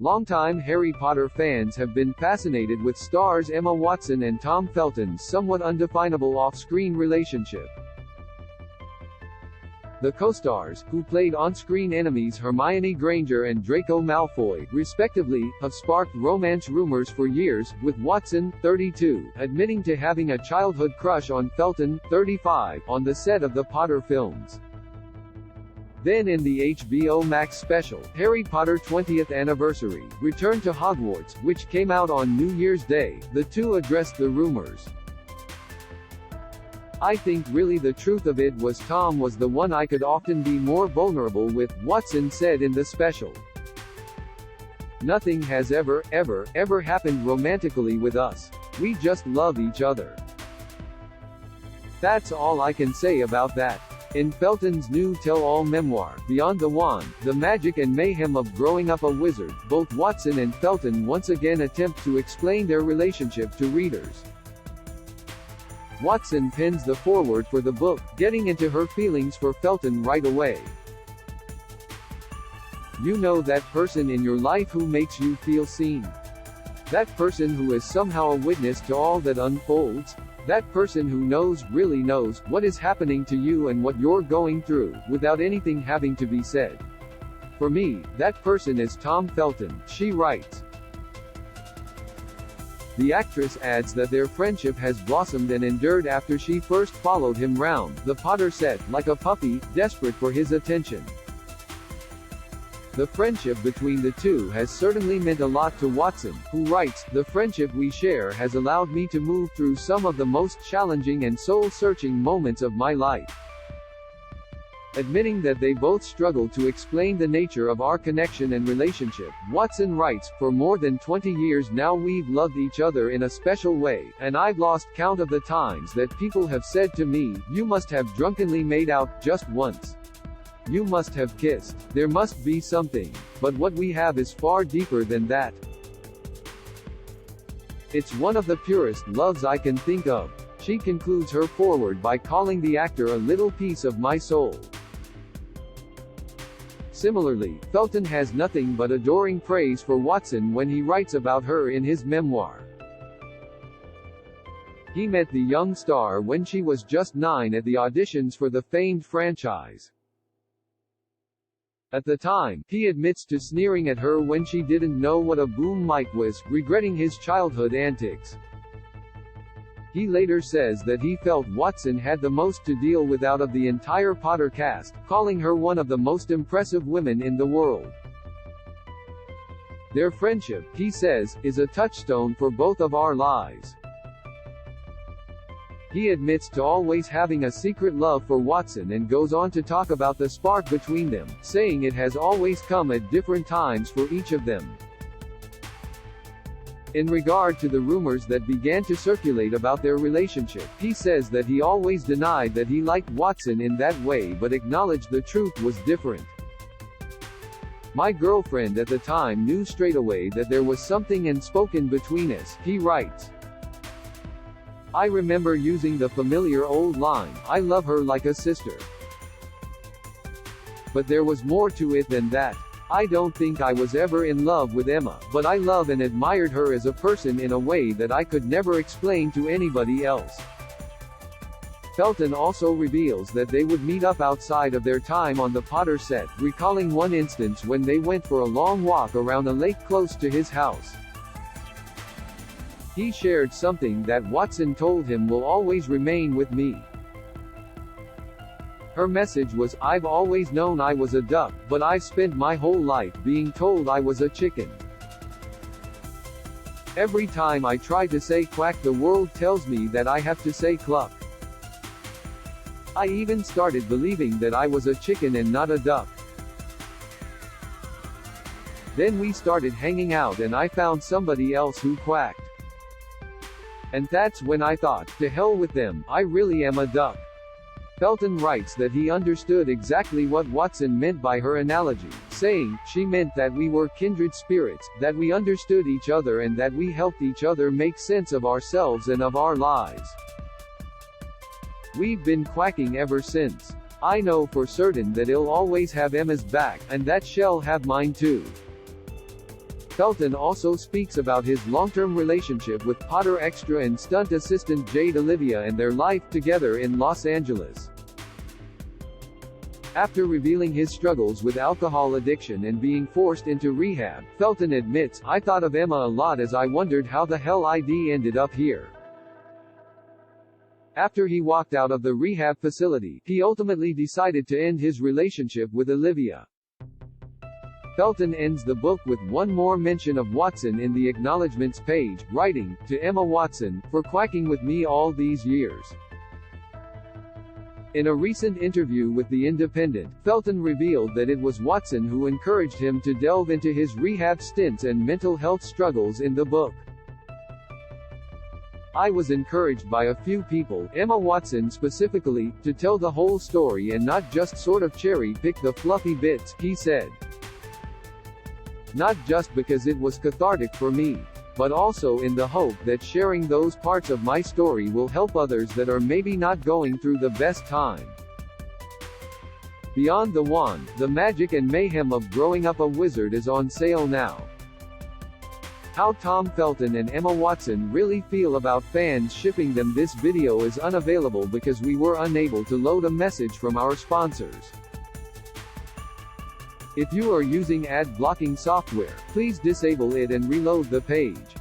Longtime Harry Potter fans have been fascinated with stars Emma Watson and Tom Felton's somewhat undefinable off-screen relationship. The co-stars, who played on-screen enemies Hermione Granger and Draco Malfoy, respectively, have sparked romance rumors for years, with Watson, 32, admitting to having a childhood crush on Felton, 35, on the set of the Potter films. Then in the HBO Max special, Harry Potter 20th Anniversary, Return to Hogwarts, which came out on New Year's Day, the two addressed the rumors. "I think really the truth of it was Tom was the one I could often be more vulnerable with," Watson said in the special. "Nothing has ever happened romantically with us. We just love each other. That's all I can say about that." In Felton's new tell-all memoir, Beyond the Wand, The Magic and Mayhem of Growing Up a Wizard, both Watson and Felton once again attempt to explain their relationship to readers. Watson pens the foreword for the book, getting into her feelings for Felton right away. "You know that person in your life who makes you feel seen? That person who is somehow a witness to all that unfolds? That person who really knows, what is happening to you and what you're going through, without anything having to be said. For me, that person is Tom Felton," she writes. The actress adds that their friendship has blossomed and endured after she first followed him round the Potter set, like a puppy, desperate for his attention. The friendship between the two has certainly meant a lot to Watson, who writes, "The friendship we share has allowed me to move through some of the most challenging and soul-searching moments of my life." Admitting that they both struggle to explain the nature of our connection and relationship, Watson writes, "For more than 20 years now we've loved each other in a special way, and I've lost count of the times that people have said to me, 'You must have drunkenly made out, just once. You must have kissed. There must be something. But what we have is far deeper than that. It's one of the purest loves I can think of." She concludes her foreword by calling the actor a little piece of my soul. Similarly, Felton has nothing but adoring praise for Watson when he writes about her in his memoir. He met the young star when she was just 9 at the auditions for the famed franchise. At the time, he admits to sneering at her when she didn't know what a boom mic was, regretting his childhood antics. He later says that he felt Watson had the most to deal with out of the entire Potter cast, calling her one of the most impressive women in the world. "Their friendship," he says, "is a touchstone for both of our lives." He admits to always having a secret love for Watson and goes on to talk about the spark between them, saying it has always come at different times for each of them. In regard to the rumors that began to circulate about their relationship, he says that he always denied that he liked Watson in that way but acknowledged the truth was different. "My girlfriend at the time knew straight away that there was something unspoken between us," he writes. "I remember using the familiar old line, 'I love her like a sister.' But there was more to it than that. I don't think I was ever in love with Emma, but I love and admired her as a person in a way that I could never explain to anybody else." Felton also reveals that they would meet up outside of their time on the Potter set, recalling one instance when they went for a long walk around a lake close to his house. He shared something that Watson told him will always remain with me. Her message was, "I've always known I was a duck, but I've spent my whole life being told I was a chicken. Every time I try to say quack, the world tells me that I have to say cluck. I even started believing that I was a chicken and not a duck. Then we started hanging out and I found somebody else who quacked. And that's when I thought, to hell with them, I really am a duck." Felton writes that he understood exactly what Watson meant by her analogy, saying, "She meant that we were kindred spirits, that we understood each other and that we helped each other make sense of ourselves and of our lives. We've been quacking ever since. I know for certain that he'll always have Emma's back, and that she'll have mine too." Felton also speaks about his long-term relationship with Potter extra and stunt assistant Jade Olivia and their life together in Los Angeles. After revealing his struggles with alcohol addiction and being forced into rehab, Felton admits, "I thought of Emma a lot as I wondered how the hell I'd ended up here." After he walked out of the rehab facility, he ultimately decided to end his relationship with Olivia. Felton ends the book with one more mention of Watson in the acknowledgements page, writing, "To Emma Watson, for quacking with me all these years." In a recent interview with The Independent, Felton revealed that it was Watson who encouraged him to delve into his rehab stints and mental health struggles in the book. "I was encouraged by a few people, Emma Watson specifically, to tell the whole story and not just sort of cherry-pick the fluffy bits," he said. "Not just because it was cathartic for me, but also in the hope that sharing those parts of my story will help others that are maybe not going through the best time." Beyond the Wand, the magic and mayhem of growing up a wizard is on sale now. How Tom Felton and Emma Watson really feel about fans shipping them. This video is unavailable because we were unable to load a message from our sponsors. If you are using ad blocking software, please disable it and reload the page.